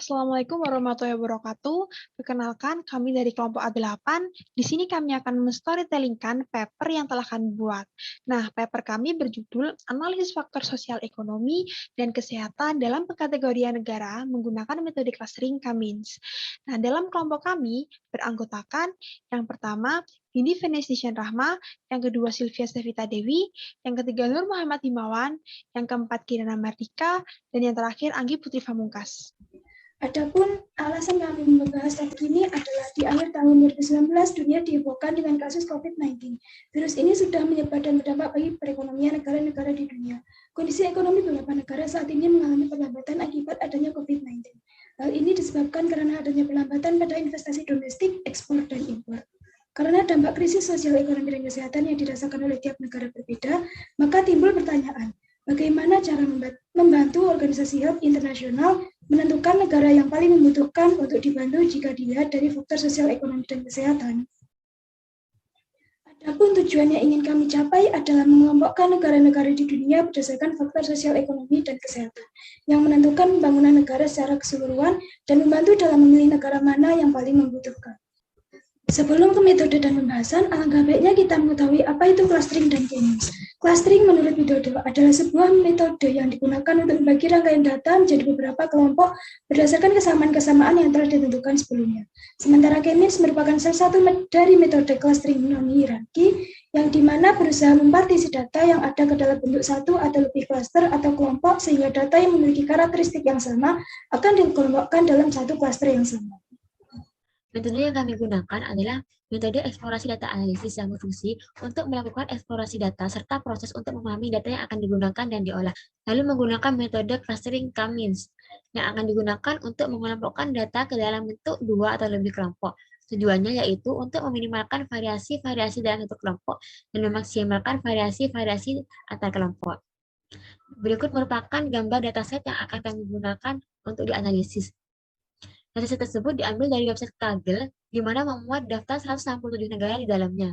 Assalamualaikum warahmatullahi wabarakatuh. Perkenalkan, kami dari kelompok A8. Di sini kami akan men-storytellingkan paper yang telah kami buat. Nah, paper kami berjudul Analisis Faktor Sosial Ekonomi dan Kesehatan dalam Pengkategorian Negara menggunakan metode clustering Cummins. Nah, dalam kelompok kami beranggotakan yang pertama Dini Venesian Rahma, yang kedua Sylvia Stevita Dewi, yang ketiga Nur Muhammad Himawan, yang keempat Kirana Mardika, dan yang terakhir Anggi Putri Pamungkas. Adapun alasan kami membahas topik ini adalah di akhir tahun 2019 dunia dihebohkan dengan kasus COVID-19. Virus ini sudah menyebar dan berdampak bagi perekonomian negara-negara di dunia. Kondisi ekonomi beberapa negara saat ini mengalami perlambatan akibat adanya COVID-19. Hal ini disebabkan karena adanya perlambatan pada investasi domestik, ekspor, dan impor. Karena dampak krisis sosial, ekonomi, dan kesehatan yang dirasakan oleh tiap negara berbeda, maka timbul pertanyaan, bagaimana cara membantu organisasi HELP internasional menentukan negara yang paling membutuhkan untuk dibantu jika dilihat dari faktor sosial, ekonomi, dan kesehatan. Adapun tujuan yang ingin kami capai adalah mengelompokkan negara-negara di dunia berdasarkan faktor sosial, ekonomi, dan kesehatan, yang menentukan pembangunan negara secara keseluruhan dan membantu dalam memilih negara mana yang paling membutuhkan. Sebelum ke metode dan pembahasan, alangkah baiknya kita mengetahui apa itu clustering dan Cummins. Clustering menurut Widodo adalah sebuah metode yang digunakan untuk membagi rangkaian data menjadi beberapa kelompok berdasarkan kesamaan-kesamaan yang telah ditentukan sebelumnya. Sementara Cummins merupakan salah satu dari metode clustering non-hierarki yang dimana berusaha mempartisi data yang ada ke dalam bentuk satu atau lebih cluster atau kelompok sehingga data yang memiliki karakteristik yang sama akan dikelompokkan dalam satu cluster yang sama. Metode yang kami gunakan adalah metode eksplorasi data analisis yang berfungsi untuk melakukan eksplorasi data serta proses untuk memahami data yang akan digunakan dan diolah. Lalu menggunakan metode clustering Cummins yang akan digunakan untuk mengelompokkan data ke dalam bentuk dua atau lebih kelompok. Tujuannya yaitu untuk meminimalkan variasi-variasi dalam satu kelompok dan memaksimalkan variasi-variasi antar kelompok. Berikut merupakan gambar dataset yang akan kami gunakan untuk dianalisis. Dataset tersebut diambil dari website Kaggle, di mana memuat daftar 167 negara di dalamnya.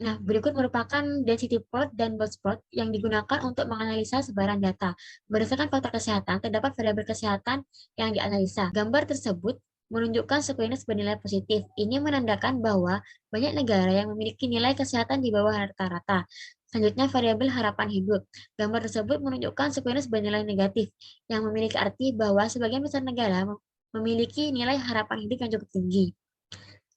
Nah, berikut merupakan density plot dan box plot yang digunakan untuk menganalisa sebaran data. Berdasarkan faktor kesehatan, terdapat variabel kesehatan yang dianalisa. Gambar tersebut menunjukkan squamous bernilai positif. Ini menandakan bahwa banyak negara yang memiliki nilai kesehatan di bawah rata-rata. Selanjutnya, variabel harapan hidup. Gambar tersebut menunjukkan squamous bernilai negatif, yang memiliki arti bahwa sebagian besar negara memiliki nilai harapan hidup yang cukup tinggi.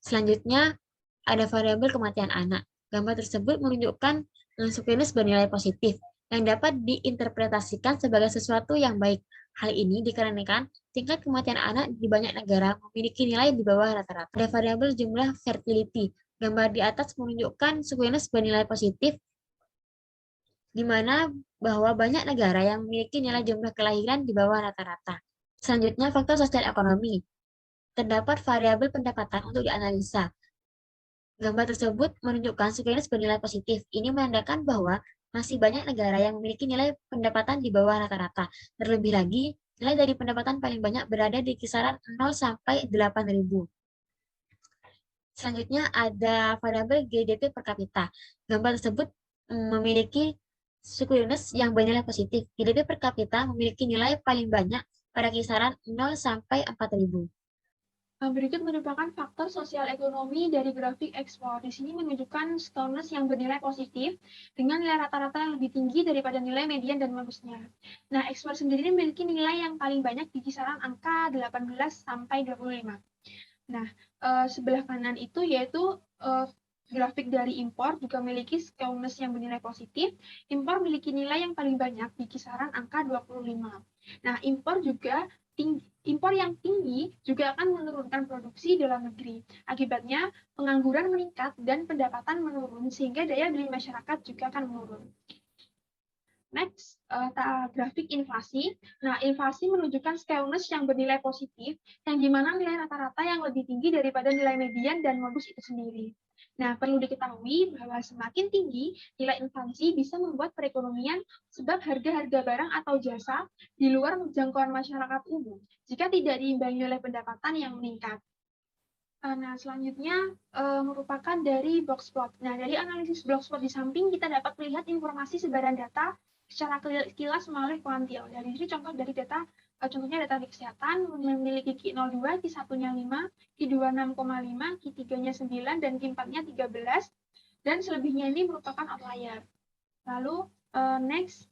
Selanjutnya, ada variabel kematian anak. Gambar tersebut menunjukkan squamous bernilai positif, yang dapat diinterpretasikan sebagai sesuatu yang baik. Hal ini dikarenakan tingkat kematian anak di banyak negara memiliki nilai di bawah rata-rata. Ada variabel jumlah fertility. Gambar di atas menunjukkan squamous bernilai positif, di mana bahwa banyak negara yang memiliki nilai jumlah kelahiran di bawah rata-rata. Selanjutnya, faktor sosial ekonomi. Terdapat variabel pendapatan untuk dianalisa. Gambar tersebut menunjukkan squamous bernilai positif. Ini menandakan bahwa masih banyak negara yang memiliki nilai pendapatan di bawah rata-rata. Terlebih lagi, nilai dari pendapatan paling banyak berada di kisaran 0 sampai 8.000. Selanjutnya ada variabel GDP per kapita. Gambar tersebut memiliki squamous yang bernilai positif. GDP per kapita memiliki nilai paling banyak pada kisaran 0 sampai 4.000. Berikut merupakan faktor sosial ekonomi dari grafik ekspor. Di sini menunjukkan squamous yang bernilai positif dengan nilai rata-rata yang lebih tinggi daripada nilai median dan magusnya. Nah, ekspor sendiri memiliki nilai yang paling banyak di kisaran angka 18 sampai 25. Nah, sebelah kanan itu yaitu grafik dari impor juga memiliki squamous yang bernilai positif. Impor memiliki nilai yang paling banyak di kisaran angka 25. Nah, impor yang tinggi juga akan menurunkan produksi dalam negeri. Akibatnya, pengangguran meningkat dan pendapatan menurun, sehingga daya beli masyarakat juga akan menurun. Next, grafik inflasi. Nah, inflasi menunjukkan squamous yang bernilai positif, yang dimana nilai rata-rata yang lebih tinggi daripada nilai median dan modus itu sendiri. Nah, perlu diketahui bahwa semakin tinggi nilai inflasi bisa membuat perekonomian sebab harga-harga barang atau jasa di luar jangkauan masyarakat umum jika tidak diimbangi oleh pendapatan yang meningkat. Nah, selanjutnya merupakan dari box plot. Nah, dari analisis box plot di samping kita dapat melihat informasi sebaran data secara kilas melalui kuantil. Dari sini contohnya data kesehatan memiliki Q02, Q1-nya 5, Q2 6,5, Q3-nya 9, dan Q4-nya 13, dan selebihnya ini merupakan outlier. Lalu next,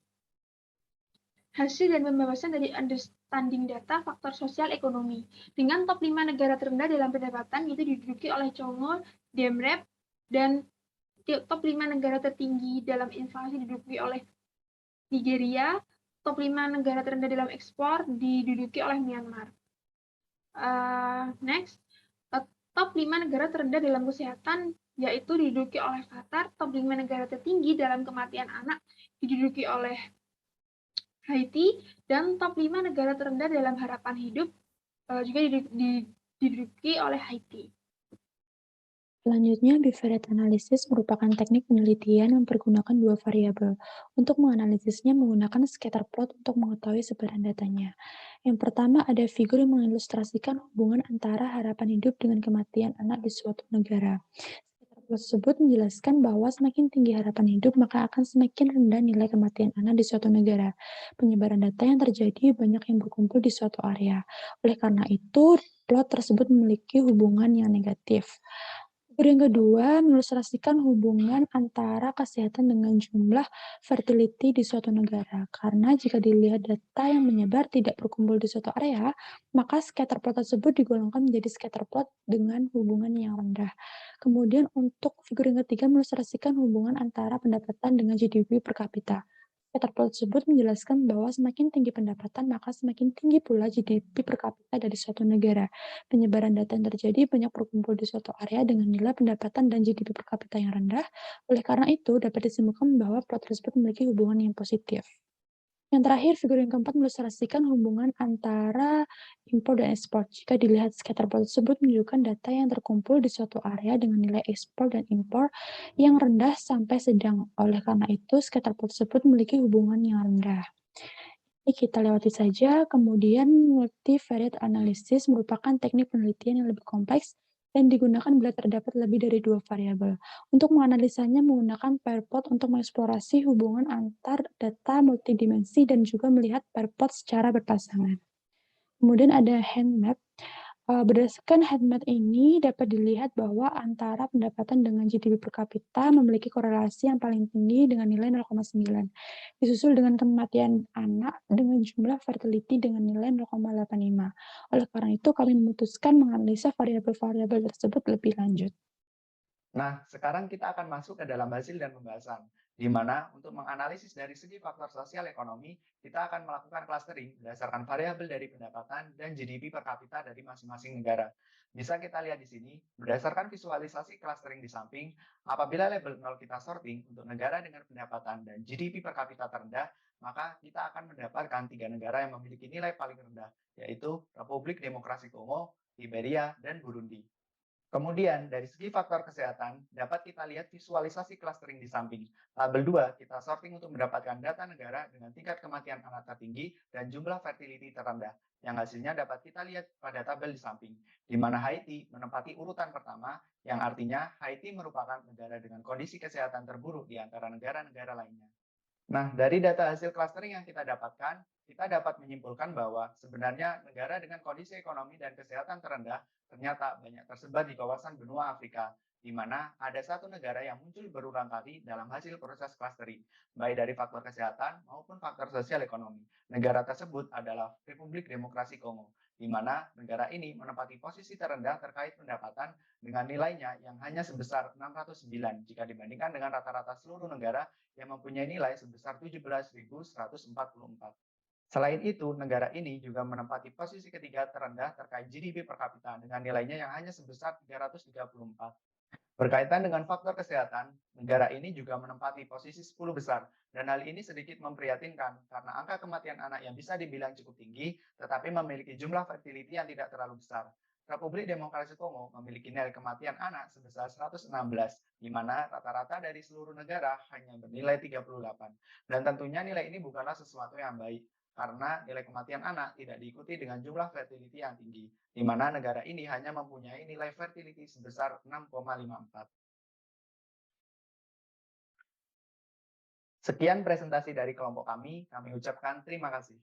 hasil dan pembahasan dari understanding data faktor sosial ekonomi. Dengan top 5 negara terendah dalam pendapatan itu diduduki oleh Congo, Demrep, dan top 5 negara tertinggi dalam inflasi diduduki oleh Nigeria, top 5 negara terendah dalam ekspor diduduki oleh Myanmar. Next, top 5 negara terendah dalam kesehatan yaitu diduduki oleh Qatar, top 5 negara tertinggi dalam kematian anak diduduki oleh Haiti, dan top 5 negara terendah dalam harapan hidup juga diduduki oleh Haiti. Selanjutnya, bivariate analysis merupakan teknik penelitian yang mempergunakan dua variabel. Untuk menganalisisnya menggunakan scatter plot untuk mengetahui sebaran datanya. Yang pertama ada figur yang mengilustrasikan hubungan antara harapan hidup dengan kematian anak di suatu negara. Scatter plot tersebut menjelaskan bahwa semakin tinggi harapan hidup, maka akan semakin rendah nilai kematian anak di suatu negara. Penyebaran data yang terjadi banyak yang berkumpul di suatu area. Oleh karena itu, plot tersebut memiliki hubungan yang negatif. Figur yang kedua mengilustrasikan hubungan antara kesehatan dengan jumlah fertility di suatu negara. Karena jika dilihat data yang menyebar tidak berkumpul di suatu area, maka scatter plot tersebut digolongkan menjadi scatter plot dengan hubungan yang rendah. Kemudian untuk figur yang ketiga mengilustrasikan hubungan antara pendapatan dengan GDP per kapita. Scatter plot tersebut menjelaskan bahwa semakin tinggi pendapatan, maka semakin tinggi pula GDP per kapita dari suatu negara. Penyebaran data yang terjadi banyak berkumpul di suatu area dengan nilai pendapatan dan GDP per kapita yang rendah. Oleh karena itu, dapat disimpulkan bahwa plot tersebut memiliki hubungan yang positif. Yang terakhir, figur yang keempat mengilustrasikan hubungan antara impor dan ekspor. Jika dilihat scatter plot tersebut menunjukkan data yang terkumpul di suatu area dengan nilai ekspor dan impor yang rendah sampai sedang. Oleh karena itu, scatter plot tersebut memiliki hubungan yang rendah. Ini kita lewati saja. Kemudian, multivariate analysis merupakan teknik penelitian yang lebih kompleks dan digunakan bila terdapat lebih dari dua variabel. Untuk menganalisanya menggunakan pair plot untuk mengeksplorasi hubungan antar data multidimensi dan juga melihat pair plot secara berpasangan. Kemudian ada hand map. Berdasarkan hand map ini dapat dilihat bahwa antara pendapatan dengan GDP per kapita memiliki korelasi yang paling tinggi dengan nilai 0,9. Disusul dengan kematian anak dengan jumlah fertility dengan nilai 0,85. Oleh karena itu, kami memutuskan menganalisa variabel-variabel tersebut lebih lanjut. Nah, sekarang kita akan masuk ke dalam hasil dan pembahasan, di mana untuk menganalisis dari segi faktor sosial ekonomi, kita akan melakukan clustering berdasarkan variabel dari pendapatan dan GDP per kapita dari masing-masing negara. Bisa kita lihat di sini, berdasarkan visualisasi clustering di samping, apabila label 0 kita sorting untuk negara dengan pendapatan dan GDP per kapita terendah, maka kita akan mendapatkan 3 negara yang memiliki nilai paling rendah, yaitu Republik Demokrasi Kongo, Liberia, dan Burundi. Kemudian, dari segi faktor kesehatan, dapat kita lihat visualisasi clustering di samping. Tabel 2, kita sorting untuk mendapatkan data negara dengan tingkat kematian anak tertinggi dan jumlah fertility terendah, yang hasilnya dapat kita lihat pada tabel di samping, di mana Haiti menempati urutan pertama, yang artinya Haiti merupakan negara dengan kondisi kesehatan terburuk di antara negara-negara lainnya. Nah, dari data hasil clustering yang kita dapatkan, kita dapat menyimpulkan bahwa sebenarnya negara dengan kondisi ekonomi dan kesehatan terendah ternyata banyak tersebar di kawasan benua Afrika, di mana ada satu negara yang muncul berulang kali dalam hasil proses clustering, baik dari faktor kesehatan maupun faktor sosial ekonomi. Negara tersebut adalah Republik Demokrasi Kongo, di mana negara ini menempati posisi terendah terkait pendapatan dengan nilainya yang hanya sebesar 609 jika dibandingkan dengan rata-rata seluruh negara yang mempunyai nilai sebesar 17.144. Selain itu, negara ini juga menempati posisi ketiga terendah terkait GDP per kapita dengan nilainya yang hanya sebesar 334. Berkaitan dengan faktor kesehatan, negara ini juga menempati posisi 10 besar, dan hal ini sedikit memprihatinkan karena angka kematian anak yang bisa dibilang cukup tinggi, tetapi memiliki jumlah fertility yang tidak terlalu besar. Republik Demokrasi Kongo memiliki nilai kematian anak sebesar 116, di mana rata-rata dari seluruh negara hanya bernilai 38. Dan tentunya nilai ini bukanlah sesuatu yang baik, karena nilai kematian anak tidak diikuti dengan jumlah fertility yang tinggi, di mana negara ini hanya mempunyai nilai fertility sebesar 6,54. Sekian presentasi dari kelompok kami ucapkan terima kasih.